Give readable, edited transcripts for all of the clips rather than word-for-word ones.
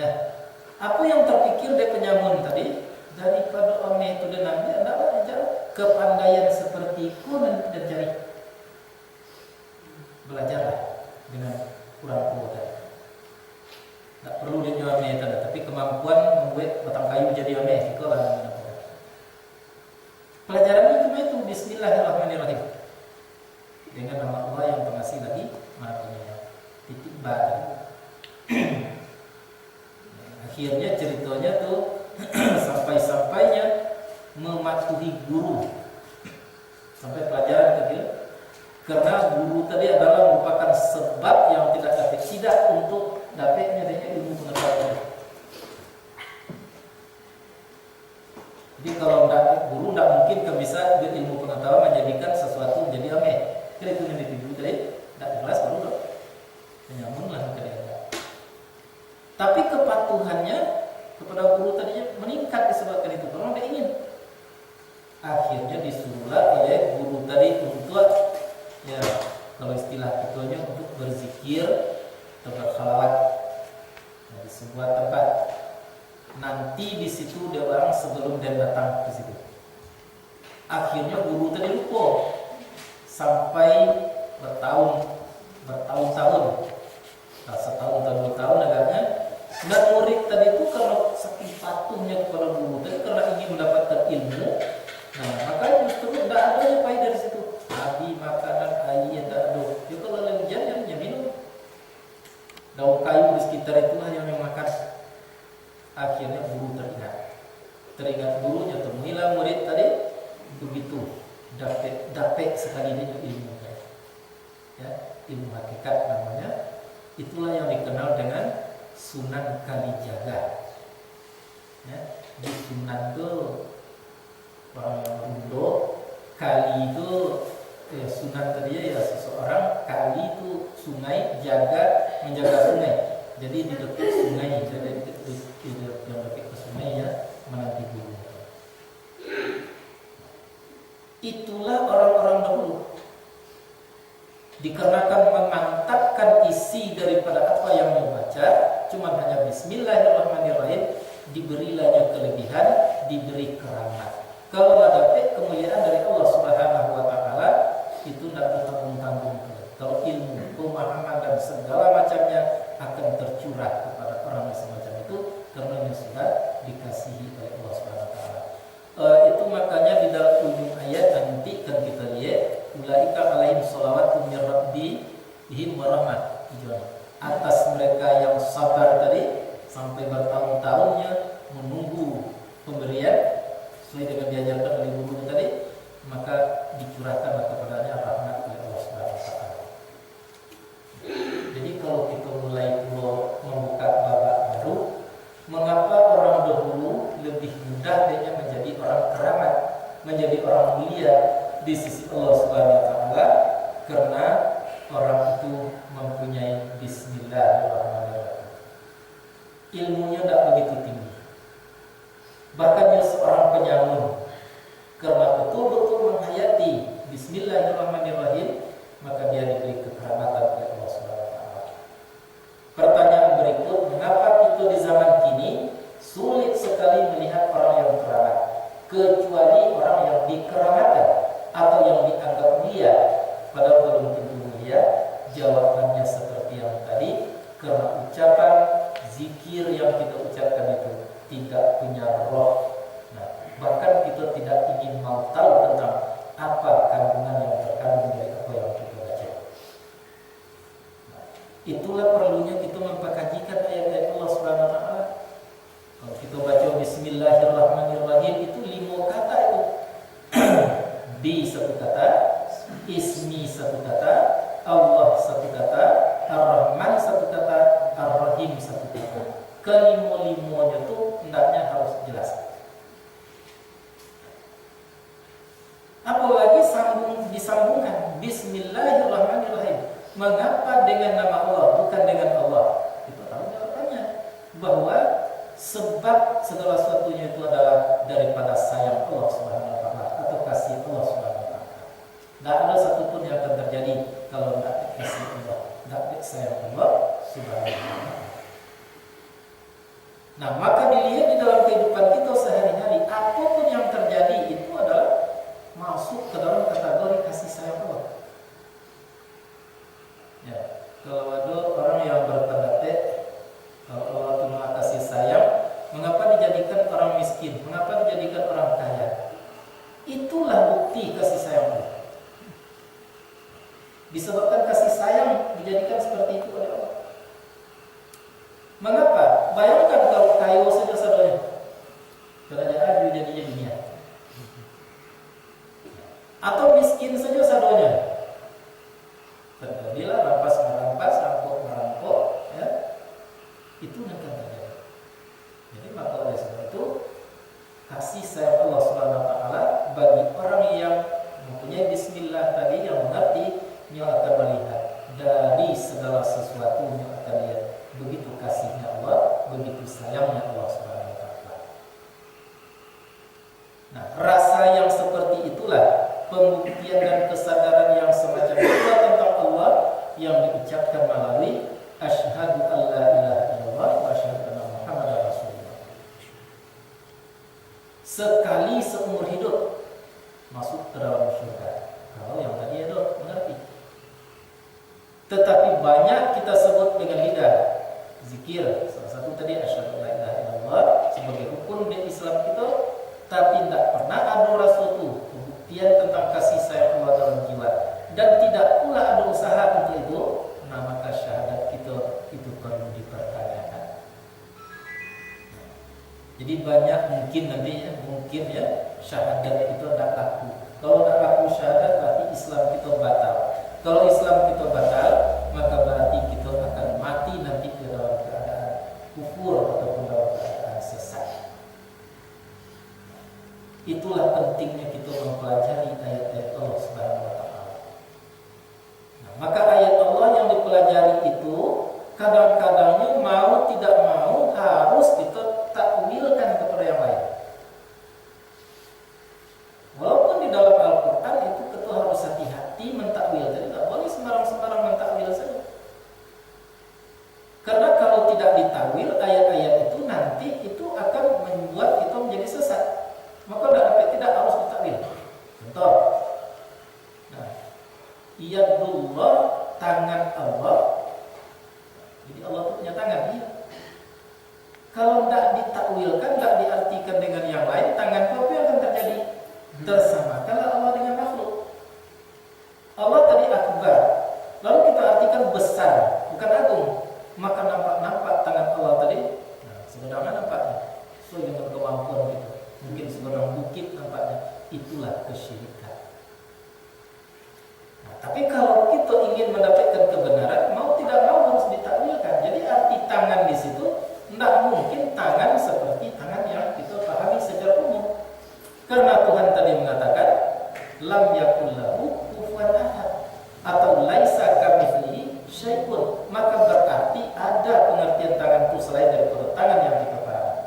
Nah, apa yang terpikir dari penyamun tadi daripada ame itu denangnya adalah aja kepandaian seperti kunan dan jari. Belajarlah dengan kurang kuota. Tak perlu dia jual ame tadi, tapi kemampuan membuat batang kayu jadi ame itu lah namanya. Pelajaran ini cuma itu Bismillahirrahmanirrahim. Dengan nama Allah yang pengasih lagi Maha Penyayang. Titik ba. Akhirnya ceritanya tuh sampai-sampainya mematuhi guru. Sampai pelajaran kecil. Karena guru tadi adalah merupakan sebab yang tidak untuk dapatnya dengan ilmu pengetahuan. Jadi kalau guru tidak mungkin bisa ilmu pengetahuan menjadikan sesuatu menjadi ame. Jadi itu yang dituju tadi tidak jelas baru dong. Penyamun lah kadang-kadang. Tapi kepatuhannya kepada guru tadinya meningkat disebabkan itu. Karena dia ingin. Akhirnya disuruhlah oleh guru tadi untuk ya kalau istilah itunya untuk berzikir atau berkhalwat di sebuah tempat. Nanti di situ dia orang sebelum dia datang ke situ. Akhirnya guru tadi lupa sampai bertahun-tahun, setahun atau 2 tahun agaknya. Dan murid tadi itu karena saking patuhnya kepada guru tadi karena ingin mendapatkan ilmu, nah makanya justru tidak ada yang baik dari situ. Abi makanan air tidak ada. Dia kalau lagi hujan dia minum. Daun kayu di sekitar itulah yang makan. Akhirnya guru teringat gurunya, temuilah murid tadi begitu dapat sekali dia ilmu ya, ilmu hakikat namanya. Itulah yang dikenal dengan Sunan Kalijaga ya. Di Sunan itu orang yang Indo, Kali itu Sunan tadi ya seseorang, Kali itu sungai, jaga menjaga sungai. Jadi di dekat sungai, jadi yang dekat ke sungai ya menanti guru. Itulah orang-orang dahulu. Dikarenakan memantapkan isi daripada apa yang dibaca, cuma hanya Bismillahirrahmanirrahim, diberilah kelebihan, diberi keramat. Kalau dapat kemuliaan dari Allah Subhanahu wa taala, itu tidak bertanggung-tanggung. Kalau ilmu, pemahaman dan segala macamnya akan tercurah kepada orang yang semacam itu karena yang sudah dikasihi oleh Allah Subhanahu wa taala. Itu makanya di dalam ujung ayat nanti kan kita lihat ulaika alaihim shalawatun min rabbihim wa rahmah. Atas mereka yang sabar tadi sampai bertahun-tahunnya menunggu pemberian sesuai dengan diajarkan oleh guru tadi, maka dicurahkan kepadanya rahmat oleh Allah Subhanahu wa taala. Jadi kalau kita mulai membuka babak baru, mengapa orang dahulu lebih mudah dia menjadi orang keramat, menjadi orang mulia di sisi Allah Subhanahu wa taala? Karena orang itu mempunyai Bismillahirrahmanirrahim. Ilmunya tidak begitu tinggi. Bahkan dia seorang penyamun, karena betul-betul menghayati Bismillahirrahmanirrahim, maka dia diberi kekeramatan oleh Allah Subhanahu wa taala. Pertanyaan berikut, mengapa kita di zaman kini sulit sekali melihat orang yang keramat, kecuali orang yang dikeramatkan atau yang dianggap mulia, padahal belum tentu mulia? Jawabannya seperti yang tadi, karena ucapan zikir yang kita ucapkan itu tidak punya roh. Nah, bahkan kita tidak ingin mau tahu tentang apa kandungan yang terkandung dari apa yang kita baca. Nah, itulah perlunya kita mempakajikan ayat-ayat Allah Subhanahu wa taala. Kalau kita baca Bismillahirrahmanirrahim itu 5 kata itu. Bi 1 kata, Ismi 1 kata, Allah 1 kata, Ar-Rahman 1 kata, Ar-Rahim 1 kata. Kelima-limanya itu hendaknya harus jelas. Apalagi disambungkan Bismillahirrahmanirrahim. Mengapa dengan nama Allah bukan dengan Allah? Kita tahu jawabannya, bahwa sebab segala sesuatunya itu adalah daripada sayang Allah Subhanahu wa taala atau kasih Allah Subhanahu wa taala. Tidak ada satupun yang akan terjadi kalau tidak kasih Allah, tidak sayang Allah Subhanahu wa taala. Nah, maka dilihat di dalam kehidupan kita sehari-hari, apapun yang terjadi itu adalah masuk ke dalam kategori kasih sayang Allah. Ya, kalau ada orang yang berpendapat kalau Allah itu maha kasih sayang, mengapa dijadikan orang miskin? Mengapa dijadikan orang kaya? Itulah bukti kasih sayang Allah. Disebabkan kasih sayang dijadikan seperti itu oleh Allah. Mengapa? Bayangkan kalau kayu saja sadanya, kerajaan jadinya dunia. Atau miskin saja sadanya, terjadilah rampas merampas, rampok merampok, ya. Itu akan terjadi. Jadi maka oleh sebab itu kasih sayang Allah Subhanahu Wa Taala bagi orang yang mempunyai Bismillah tadi, yang mengerti, yang akan melihat dari segala sesuatu yang akan lihat. Begitu kasihnya Allah, begitu sayangnya Allah Subhanahu Wa Taala. Nah, rasa yang seperti itulah pembuktian dan kesadaran yang semacam itulah tentang Allah yang diucapkan melalui asyhadu an la ilaha illallah wa asyhadu anna muhammadar rasulullah. Sekali seumur hidup masuk ke dalam surga. Kalau yang tadi itu mengerti. Tetapi banyak kita sebut dengan lidah, zikir. Salah satu tadi asyhadu an la ilaha illallah sebagai rukun di Islam kita, tapi tidak pernah ada suatu pembuktian tentang kasih sayang Allah dalam jiwa, dan tidak pula ada usaha untuk itu. Nah, maka syahadat kita itu perlu dipertanyakan. Jadi banyak mungkin ya syahadat itu tidak laku. Kalau tidak laku syahadat berarti Islam kita batal. Kalau Islam kita batal, maka berarti kita akan mati nanti dalam keadaan kufur ataupun dalam keadaan sesat. Itulah pentingnya kita mempelajari ayat-ayat Allah Subhanahu Wa Taala. Nah, maka ayat Allah yang dipelajari itu kadang-kadangnya mau tidak mau harus kita takwilkan kepada yang lain. Walaupun di dalam Al-Quran itu kita harus hati-hati mentakwil, jadi tidak boleh sembarang-sembarang mentakwil saja. Karena kalau tidak ditakwil ayat-ayat itu nanti itu akan membuat kita menjadi sesat. Maka tidak harus ditakwil. Contoh, nah, yadullah, tangan Allah. Jadi Allah itu punya tangan, iya. Kalau tidak ditakwilkan, tidak diartikan dengan yang lain, tangan apa yang akan terjadi? Tersamakanlah Allah dengan makhluk. Allah tadi akbar, lalu kita artikan besar, bukan agung. Maka nampak tangan Allah tadi, nah, sebenarnya nampaknya sesuai dengan kemampuan kita. Mungkin sebenarnya bukit nampaknya, itulah kesyirikan. Nah, tapi kalau kita ingin mendapatkan kebenaran, mau tidak mau harus ditakwilkan. Jadi arti tangan di situ tidak mungkin tangan seperti tangan yang kita pahami secara umum. Karena Tuhan tadi mengatakan lam yakul lahu kufuwan ahad atau laisa kamitslihi syai'un, maka berarti ada pengertian tangan itu selain daripada tangan yang kita pahami.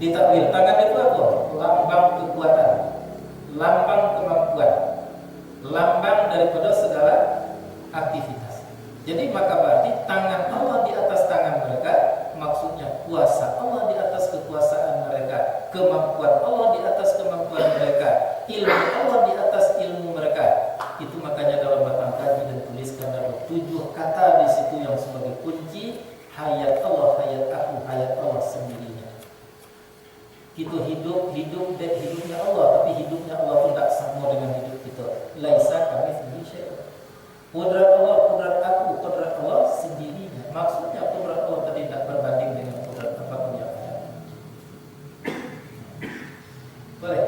Ditakwil tangan itu apa? Lambang kekuatan, lambang kemampuan, lambang daripada segala aktivitas. Jadi maka berarti tangan Allah di atas tangan mereka, maksudnya kuasa Allah di atas kekuasaan mereka, kemampuan Allah di atas kemampuan mereka, ilmu Allah di atas ilmu mereka. Itu makanya dalam batang kaji dan tuliskan ada 7 kata di situ yang sebagai kunci: hayat Allah, hayat aku, hayat Allah sendirinya. Kita hidupnya Allah, tapi hidupnya Allah itu tidak sama dengan hidup kita. Laisa kamitslihi syai'un. Qudrat Allah, qudrat aku, qudrat Allah sendirinya. Maksudnya qudrat Allah tadi tidak berbanding dengan qudrat apapun yang ada. Boleh?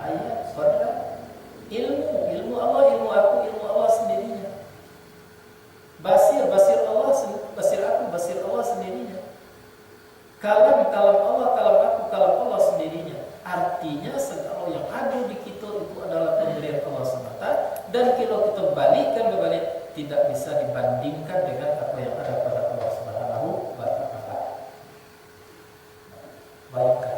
Ayat, qudrat, ilmu Allah, ilmu aku, ilmu Allah sendirinya. Basir Allah, basir aku, basir Allah sendirinya. Kalam Allah, kalam aku, kalam Allah sendirinya. Artinya segala yang ada di kita itu adalah pemberian Allah semata, dan kalau kita balikkan berbalik tidak bisa dibandingkan dengan apa yang ada pada Allah Subhanahu wa Ta'ala. Bayangkan,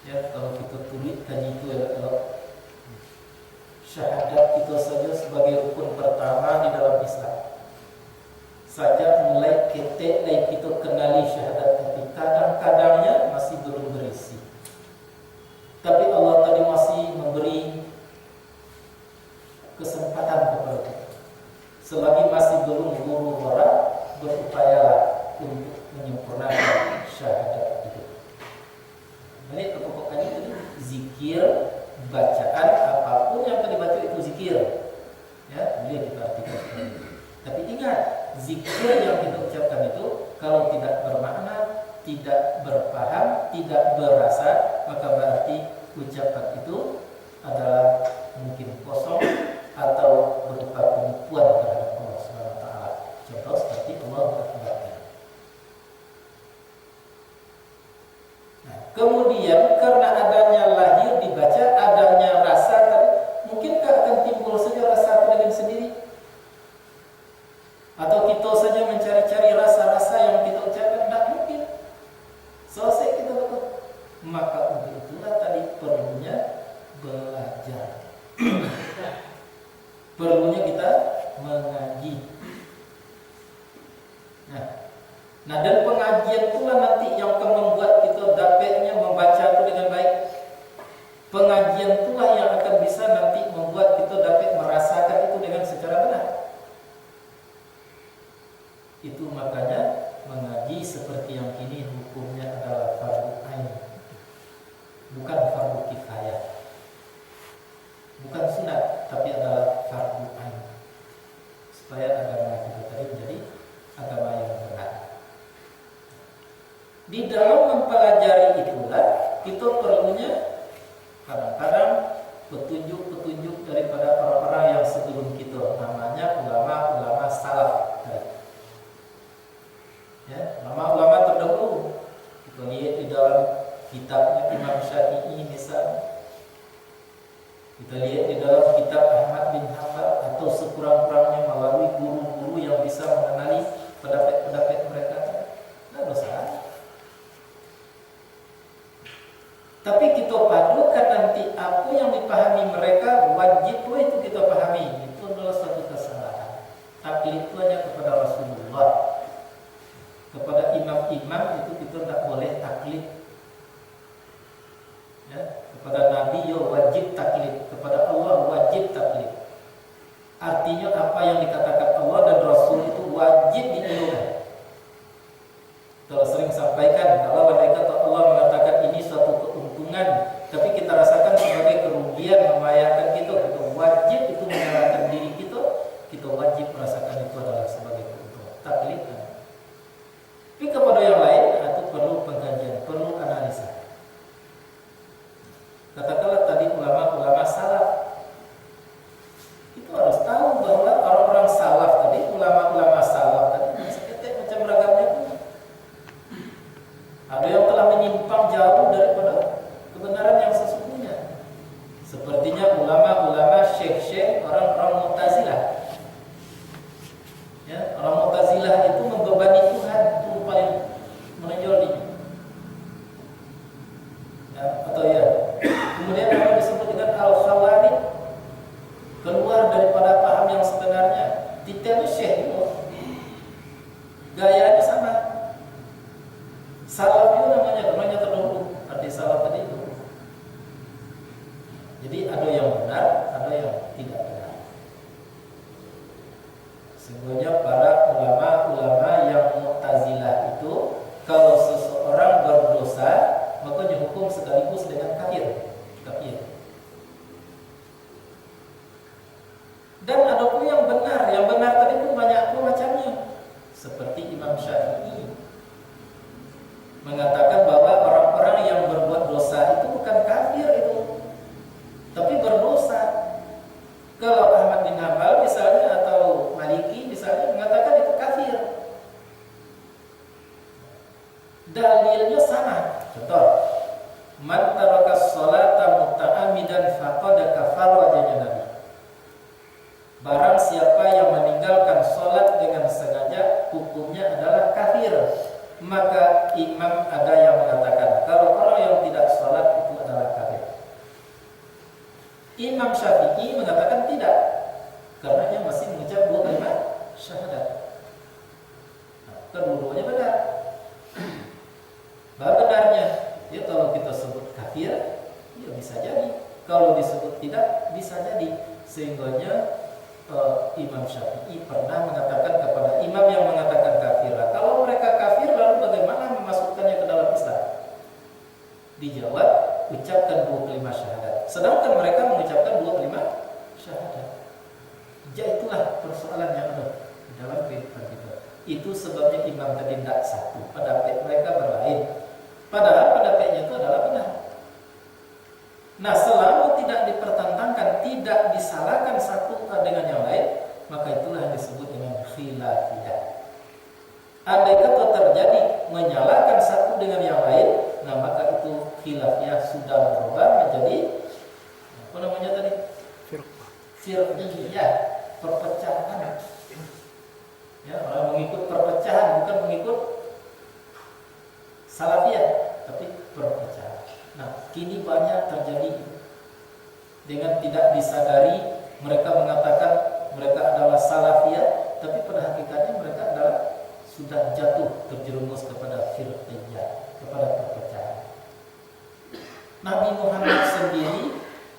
ya kalau kita tulis kaji itu ya, kalau syahadat itu saja sebagai rukun pertama di dalam Islam. Saja mulai ketek kita kenali syahadat, tapi kadang-kadangnya masih belum berisi. Tapi Allah tadi masih memberi kesempatan kepada kita. Selagi masih belum guru orang, berupayalah untuk menyempurnakan syahadat itu. Jadi pokoknya itu zikir, bacaan apapun yang tadi baca itu zikir. Ya, boleh kita artikan seperti itu. Tapi ingat, zikir yang kita ucapkan itu kalau tidak bermakna, tidak berpaham, tidak berasa, maka berarti ucapan itu adalah mungkin kosong atau berupa penipuan terhadap Allah Subhanahu wa taala. Contoh seperti Allah Akbar. Nah, kemudian karena adanya lahir dibaca, adanya rasa tadi, mungkinkah akan timbul saja rasa itu dengan sendiri? Atau kita saja mencari-cari rasa-rasa yang kita ucapkan? Tidak mungkin. Selesai kita lakukan. Maka untuk itulah tadi perlunya belajar. Perlunya kita mengaji. Nah, dan pengajian itulah nanti yang akan membuat kita dapatnya membaca itu dengan baik. Pengajian itulah yang akan bisa nanti membuat kita dapat merasakan itu dengan secara benar. Itu makanya mengaji seperti yang ini hukumnya adalah fardu ain, bukan fardu kifayah, bukan sunat, tapi adalah fardu ain, supaya agama kita tadi menjadi agama yang benar. Di dalam mempelajari itulah kita perlunya kadang-kadang petunjuk-petunjuk daripada orang-orang yang sebelum kita, namanya ulama-ulama salaf. Ya, ulama-ulama terdahulu kita lihat di dalam kitabnya Imam Syafi'i misalnya, kita lihat di dalam kitab Ahmad bin Hanbal, atau sekurang-kurangnya melalui guru-guru yang bisa mengenali pendapat-pendapat mereka. Tidak dosa. Tapi kita padukan nanti apa yang dipahami mereka, wajib itu kita pahami. Itu adalah satu kesalahan. Taklid itu hanya kepada Rasulullah. Kepada imam-imam itu kita tidak boleh taklid. Ya, kepada Nabi ya wajib taklid, kepada Allah wajib taklid. Artinya apa yang dikatakan Allah dan Rasul itu wajib diiyakan. Kalau sering sampaikan, kalau mereka atau Allah mengatakan ini suatu keuntungan, tapi kita rasakan sebagai kerugian, membahayakan kita wajib itu menyalahkan diri kita wajib merasakan itu adalah sebagai keuntungan. Taklid. Tapi kepada yang lain itu perlu pengkajian, perlu analisa. Katakanlah tadi ulama-ulama salaf, itu harus tahu bahwa orang-orang salaf tadi, ulama-ulama salaf tadi seketik macam ragamnya pun. Ada yang telah menyimpang jauh daripada kebenaran yang sesungguhnya. Sepertinya ulama-ulama syekh-syekh orang-orang Mu'tazilah. Ya, orang Mu'tazilah itu membebani Tuhan, itu paling menonjol ini. Ya, atau ya. Kemudian apa disebut dengan al-khawarij, keluar daripada paham yang sebenarnya. Detailnya syekh itu. Gayanya sama. Salaf itu namanya terdahulu. Arti salaf tadi itu. Jadi ada yang benar, ada yang tidak benar. Sebenarnya para ulama-ulama yang Mu'tazilah itu, kalau seseorang berdosa maka dihukum sekaligus dengan kafir. Dan ada pun yang benar tadi pun banyak pun macamnya. Seperti Imam Syafi'i mengatakan bahwa orang-orang yang berbuat dosa itu bukan kafir itu, tapi berdosa. Kalau Ahmad bin Hanbal misalnya atau Maliki misalnya mengatakan itu kafir. Dalilnya sama. Contoh, man taraka Imam Syafi'i mengatakan tidak, karena dia masih mengucap 2 kalimat syahadat. Nah, kedua-duanya benar. Benarnya, ya kalau kita sebut kafir, ya bisa jadi. Kalau disebut tidak, bisa jadi. Sehingganya Imam Syafi'i pernah mengatakan kepada imam yang mengatakan kafir, kalau mereka kafir, lalu bagaimana memasukkannya ke dalam Islam? Dijawab, ucapkan 2 kalimat syahadat. Sedangkan mereka mengucapkan 2 kalimat syahadat. Ya itulah persoalan yang ada di dalam kehidupan kita. Itu sebabnya imam tadi tidak satu, pendapat mereka berlain. Padahal pendapatnya itu adalah benar. Nah, selama tidak dipertentangkan, tidak disalahkan satu dengan yang lain, maka itulah yang disebut dengan khilafiyah. Andai kata terjadi menyalahkan satu dengan yang lain, nah maka itu khilafiyah sudah berubah menjadi apa namanya tadi? Firqiyah, perpecahan. Ya, orang mengikut perpecahan, bukan mengikut salafiyah, tapi perpecahan. Nah, kini banyak terjadi dengan tidak disadari. Mereka mengatakan mereka adalah salafiyah, tapi pada hakikatnya mereka adalah sudah jatuh terjerumus kepada firqiyah, kepada perpecahan. Nabi Muhammad sendiri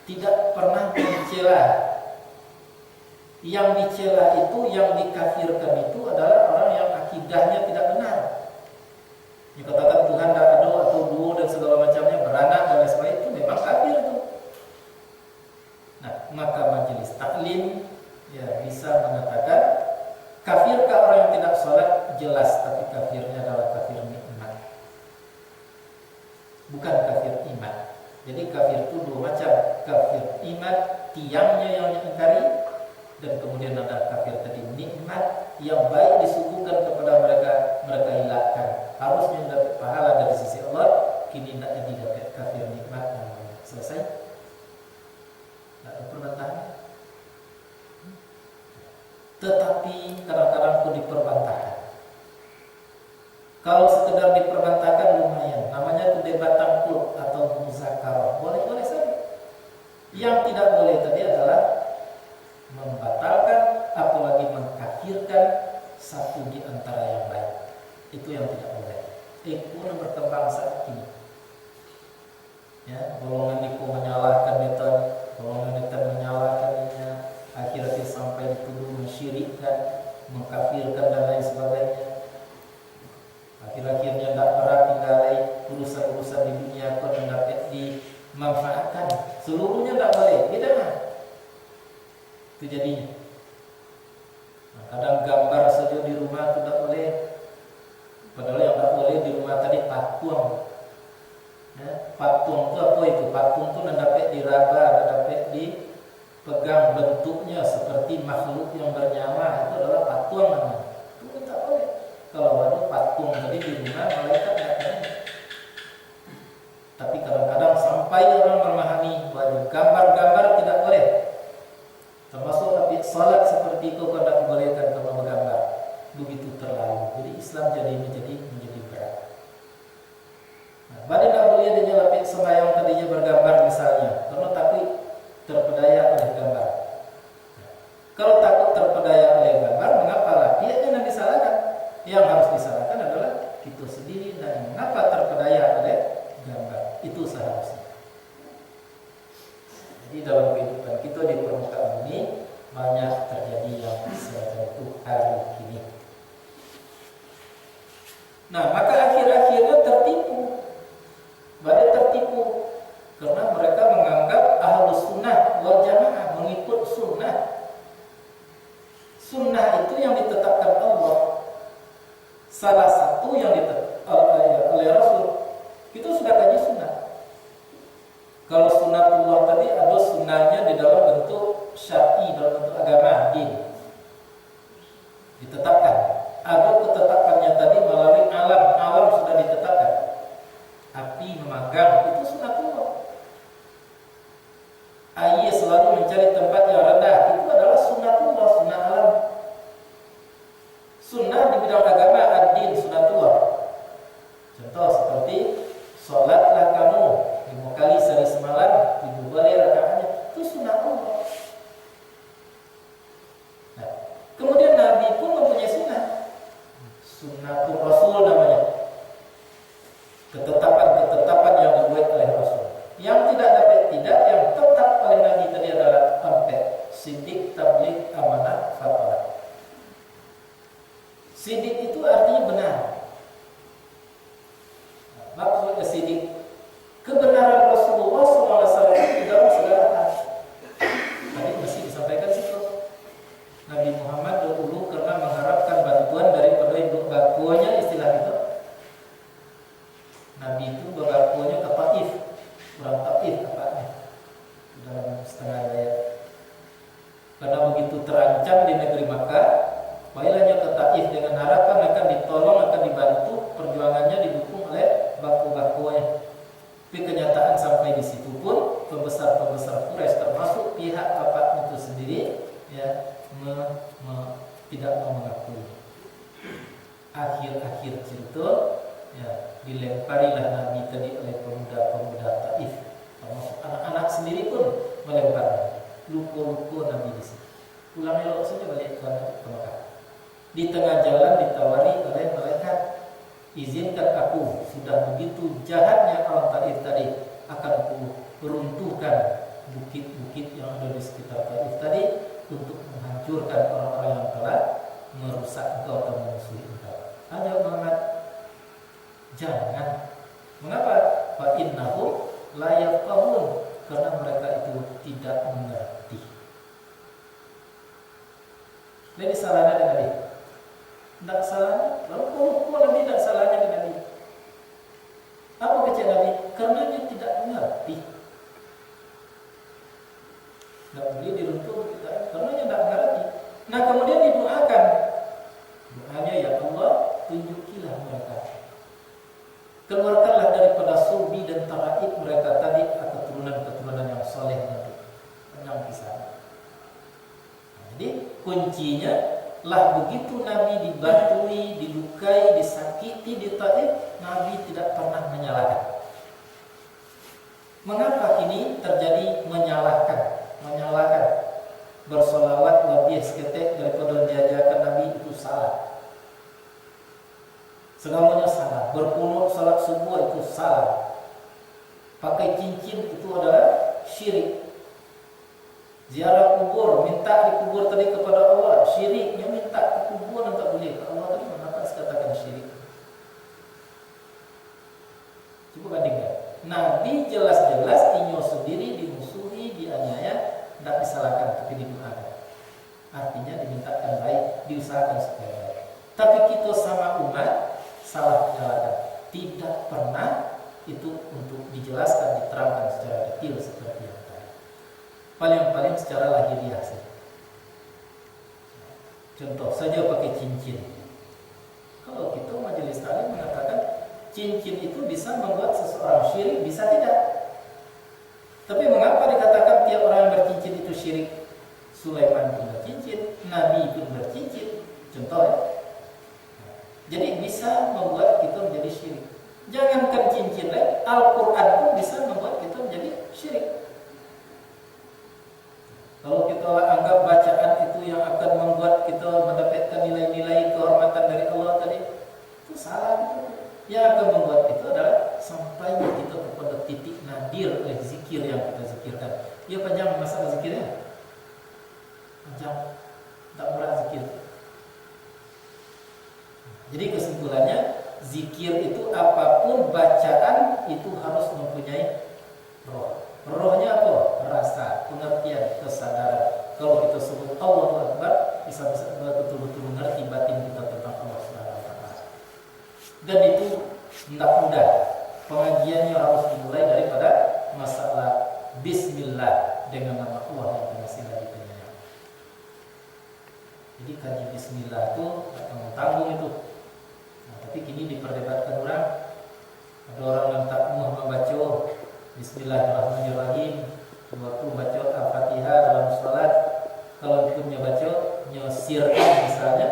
tidak pernah mencela. Yang dicela itu, yang dikafirkan itu adalah orang yang akidahnya tidak benar. Yang katakan Tuhan tidak ada atau dua dan segala macamnya, beranak dan lain sebagainya, itu memang kafir itu. Nah, maka majelis taklim ya bisa mengatakan kafirkah orang yang tidak sholat? Jelas, tapi kafirnya adalah kafir nikmat, bukan kafir iman. Jadi kafir itu 2 macam, kafir iman tiangnya yang diingkari, dan kemudian ada kafir tadi nikmat yang baik disuguhkan kepada mereka, mereka hilangkan. Harusnya mendapat pahala dari sisi Allah, kini tidak jadi dapat kafir nikmat. Selesai? Tidak ada perbantahan. Tetapi kadang-kadang pun diperbantahkan. Kalau sekedar diperbantahkan lumayan, namanya itu debat tangkul atau muzakarah, boleh-boleh saja. Yang tidak boleh tadi adalah membatalkan, apalagi mengkafirkan satu di antara yang lain. Itu yang tidak boleh. Itu yang berkembang saat ini. Ya, golongan itu menyalahkan netan, golongan netan menyalahkannya, akhirnya sampai dituduh mensyirikkan, mengkafirkan dan lain sebagainya. Akhir-akhirnya tidak pernah tinggalai urusan-urusan di dunia pun dapat dimanfaatkan. Seluruhnya tidak boleh. Tidak mah. Itu jadinya. Nah, kadang gambar saja di rumah itu tidak boleh. Padahal yang tidak boleh di rumah tadi patung. Ya, patung itu apa itu? Patung itu dapat diraba, dapat dipegang, bentuknya seperti makhluk yang bernyawa. Itu adalah patung namanya. Itu tidak boleh. Kalau ada patung tadi di rumah, malaikat tidak ada. Tapi kadang-kadang sampai orang memahami bahwa gambar-gambar tidak boleh. Termasuk tapi salat seperti itu kan tidak dibolehkan kalau bergambar. Begitu terlalu. Jadi Islam jadi menjadi berat. Nah, pada tidak boleh dia lapik sembahyang tadinya bergambar misalnya, karena takut terpedaya oleh gambar. Nah, kalau takut terpedaya oleh gambar, mengapa lapiknya yang disalahkan? Yang harus disalahkan adalah kita sendiri dan mengapa terpedaya oleh gambar. Itu seharusnya. Jadi dalam kehidupan kita di permukaan ini banyak terjadi yang semacam itu hari ini. Nah, maka akhir-akhirnya tertipu. Badai tertipu karena mereka menganggap ahlus sunnah wal jamaah, mengikut sunnah. Sunnah itu yang ditetapkan Allah. Salah satu yang ditetapkan oleh Rasul. Itu sudah kaji sunnah. Kalau sunnatullah tadi ada sunnahnya di dalam bentuk syar'i, dalam bentuk agama, din. Ditetapkan. Ada ketetapannya tadi melalui alam. Alam sudah ditetapkan. Api memanggang, itu sunnatullah. Air selalu mencari tempat yang rendah, itu adalah sunnatullah, sunnah alam. Sunnah di bidang agama, ad-din, sunnatullah. Contoh seperti sholatlah kamu 5 kali sehari semalam, 7 kali rakaatnya, itu sunnah oleh Nabi tadi adalah empat: sidik, tabligh, amanah, fatalah. Sidik itu artinya benar. Maksudnya sidik, kebenaran Rasulullah SAW di dalam segala hal. Tadi masih disampaikan situ. Nabi Muhammad dahulu karena mengharapkan bantuan daripada induk bakuanya, istilah itu. Nabi itu berbakuanya ke Taif, kurang Taif tepatnya dalam setengah ayat. Karena begitu terancam di negeri Makkah, baiklah ke Taif dengan harapan akan ditolong, akan dibantu, perjuangannya didukung oleh baku-bakunya. Tapi kenyataan sampai di situ pun pembesar-pembesar Quraisy termasuk pihak bapaknya itu sendiri ya tidak mau mengakui. Akhir-akhir cerita ya dilemparilah Nabi tadi oleh pemuda-pemuda Taif, termasuk anak-anak sendiri pun melempar. Lupa-lupa Nabi di sini. Pulang elok saja balik ke Mekah. Di tengah jalan ditawari oleh malaikat, izinkan aku, sudah begitu jahatnya orang Taif tadi, akan aku runtuhkan bukit-bukit yang ada di sekitar Taif tadi untuk menghancurkan orang-orang yang telah merusak engkau dan memusuhi engkau. Hanya Muhammad, jangan. Mengapa? Fa innahu la yafqahun, karena mereka itu tidak mengerti. Jadi salahnya dengan Nabi. Tidak salahnya. Lalu kalau Nabi tidak salahnya dengan Nabi. Apa kecil Nabi? Karena dia tidak mengerti. Tidak boleh diruntuh karena dia tidak mengerti. Nah kemudian didoakan. Doanya, ya Allah, tunjukilah mereka. Keluarkanlah daripada sulbi dan taraib mereka tadi keturunan-keturunan yang soleh Nabi. Yang kisah. Nah, jadi kuncinya lah begitu Nabi dibatui, dilukai, disakiti di Taif, Nabi tidak pernah menyalahkan. Mengapa ini terjadi menyalahkan? Bersolawat lebih seketik daripada diajarkan Nabi itu salah. Segalanya salah. Berkunut salat subuh itu salah. Pakai cincin itu adalah syirik. Ziarah kubur, minta di kubur tadi kepada Allah, syiriknya minta ke kubur dan tak boleh ke Allah tadi, mengapa dikatakan syirik? Coba bandingkan. Nabi jelas-jelas inyo sendiri dimusuhi, dianiaya, tidak disalahkan tapi didoakan. Artinya dimintakan baik, diusahakan supaya baik. Tapi kita sama umat salah menyalahkan. Tidak pernah itu untuk dijelaskan, diterangkan secara detail seperti yang tadi. Paling-paling secara lahiriah saja. Contoh saja pakai cincin. Kalau kita majelis taklim mengatakan cincin itu bisa membuat seseorang syirik, bisa tidak? Tapi mengapa dikatakan tiap orang yang bercincin itu syirik? Sulaiman pun bercincin, Nabi pun bercincin. Contoh ya. Jadi bisa membuat kita menjadi syirik. Jangankan cincin lain, Al-Quran pun bisa membuat kita menjadi syirik. Kalau kita anggap bacaan itu yang akan membuat kita mendapatkan nilai-nilai kehormatan dari Allah tadi, itu salah. Yang akan membuat kita adalah sampainya kita kepada titik nadir oleh zikir yang kita zikirkan. Ya panjang masalah zikirnya, panjang, tak murah zikir. Jadi kesimpulannya, zikir itu apapun bacaan itu harus mempunyai roh. Rohnya apa? Rasa, pengertian, kesadaran. Kalau kita sebut Allahu Akbar, bisa betul-betul mengerti batin kita tentang Allah Subhanahu wa taala. Dan itu tidak mudah. Pengajiannya harus dimulai daripada masalah bismillah dengan nama Allah yang masih lagi penyayang. Jadi kaji bismillah itu tak tanggung itu. Nah, tapi kini diperdebatkan orang. Ada orang yang tak mau membaca Bismillahirrahmanirrahim, waktu baca Al-Fatihah dalam sholat, kalau punya baca nyosirkan misalnya.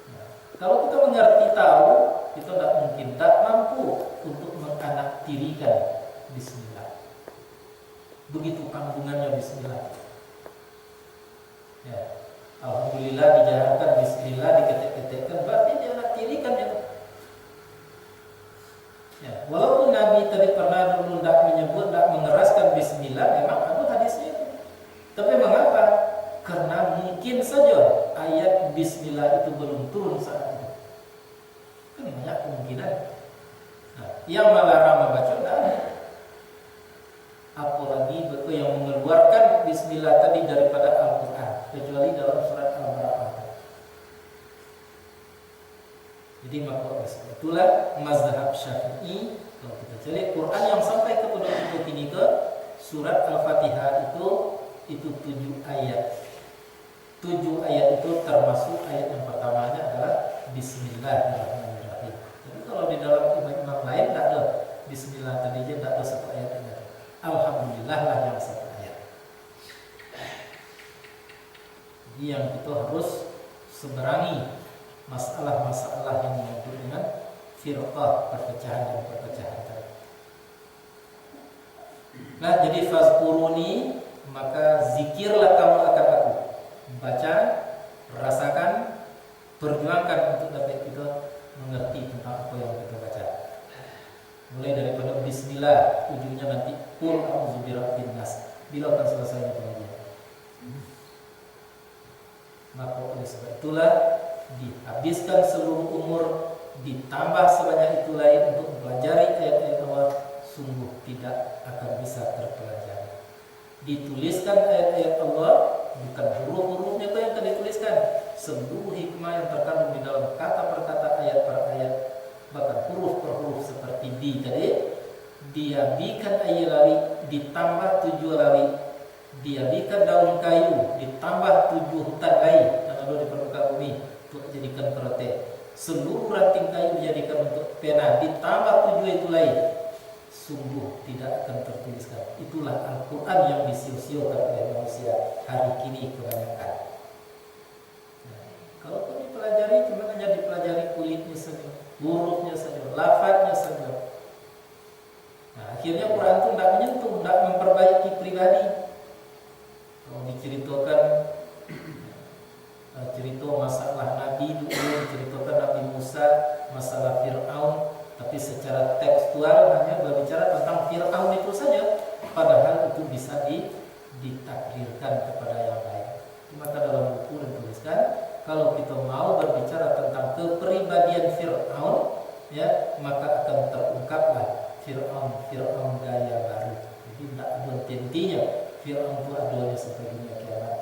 Nah, kalau kita mengerti tahu, kita tidak mungkin, tak mampu untuk menganaktirikan Bismillah. Begitu kandungannya Bismillah. Ya, Alhamdulillah dijaharkan Bismillah, diketek-ketekkan, berarti dianaktirikan ya. Ya, walaupun Nabi tadi pernah dulu tidak menyebut, tidak mengeraskan Bismillah, memang ada hadisnya banyak kemungkinan. Nah, yang melarang membaca tidak ada. Apalagi yang mengeluarkan bismillah tadi daripada Al-Quran, kecuali dalam surat Al-Baqarah. Jadi maka itulah mazhab Syafi'i. Kalau kita cari Quran yang sampai kepada kita kini ke surat Al-Fatihah itu 7 ayat. 7 ayat itu termasuk ayat yang pertamanya adalah Bismillahirrahmanirrahim. Jadi kalau di dalam imam lain tidak ada Bismillah tadi aja, tidak ada satu ayat yang ada. Alhamdulillah lah yang satu ayat. Jadi yang kita harus seberangi masalah-masalah yang menyangkut dengan firqah, perpecahan dan perpecahan tadi. Nah, jadi fazkuruni, maka zikirlah kamu akan aku. Baca, rasakan, perjuangkan untuk dapat kita mengerti tentang apa yang kita baca. Mulai daripada bismillah, ujungnya nanti qul a'udzu birabbin nas. Bila akan selesai pengajian. Maka oleh sebab itulah dihabiskan seluruh umur, ditambah sebanyak itu lain untuk mempelajari ayat-ayat Allah, sungguh tidak akan bisa terpelajari. Dituliskan ayat-ayat Allah, bukan huruf-hurufnya itu yang akan dituliskan, seluruh hikmah yang terkandung di dalam kata per kata, ayat per ayat, bahkan huruf per huruf seperti di tadi, diabikan ayat lari ditambah 7 lari, diabikan daun kayu ditambah 7 hutan lain yang ada di permukaan bumi untuk dijadikan kerote, seluruh ranting kayu dijadikan untuk pena ditambah 7 itu lain, sungguh tidak akan tertuliskan. Itulah Al-Quran yang disio-siokan oleh manusia hari kini kebanyakan. Nah, kalau pun dipelajari cuma hanya dipelajari kulitnya saja, hurufnya saja, lafadznya saja. Nah, akhirnya Quran itu tidak menyentuh, tidak memperbaiki pribadi. Kalau diceritakan cerita masalah Nabi dulu, ceritakan Nabi Musa, masalah Fir'aun, tapi secara tekstual hanya berbicara tentang Fir'aun itu saja, padahal itu bisa ditakdirkan kepada yang lain. Maka dalam buku dituliskan, kalau kita mau berbicara tentang kepribadian Fir'aun, ya, maka akan terungkaplah Fir'aun gaya baru. Jadi tidak ada hentinya Fir'aun itu adanya sampai dunia kiamat.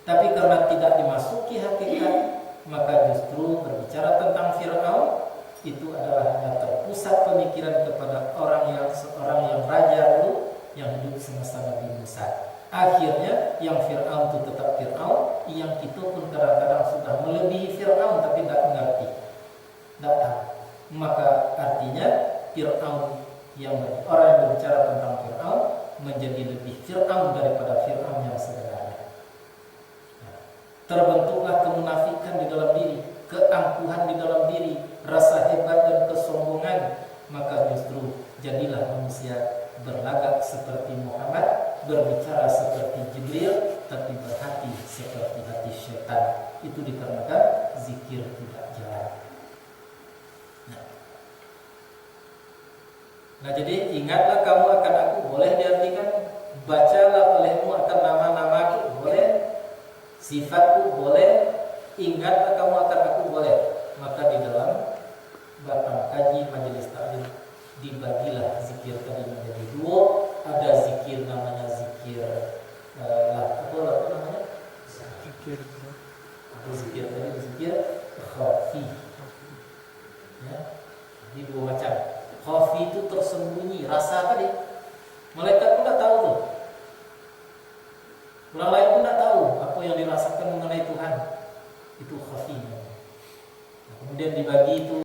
Tapi karena tidak dimasuki hakikat, maka justru berbicara tentang Fir'aun itu adalah hanya terpusat pemikiran kepada seorang yang raja dulu yang hidup semasa Nabi Musa. Akhirnya yang Fir'aun itu tetap Fir'aun, yang kita pun kadang-kadang sudah melebihi Fir'aun tapi tidak mengerti, tidak tahu. Maka artinya Fir'aun orang yang berbicara tentang Fir'aun menjadi lebih Fir'aun daripada Fir'aun yang sebenarnya. Terbentuklah kemunafikan di dalam diri, keangkuhan di dalam diri, rasa hebat dan kesombongan, maka justru jadilah manusia berlagak seperti Muhammad, berbicara seperti Jibril, tapi berhati seperti hati syaitan. Itu dikarenakan zikir tidak jalan. Nah, jadi ingatlah kamu akan aku, boleh diartikan bacalah olehmu akan nama-namaku, boleh, sifatku boleh, ingatlah kamu akan aku, boleh. Maka di dalam batang kaji majelis taklim dibagilah zikir tadi menjadi 2. Ada zikir namanya zikir apa namanya? Zikir. Ada zikir tadi zikir khafi. Ya. Jadi 2 macam. Khafi itu tersembunyi, rasa tadi. Malaikat pun tak tahu tuh. Orang lain pun tak tahu apa yang dirasakan mengenai Tuhan. Itu khafi. Nah, kemudian dibagi itu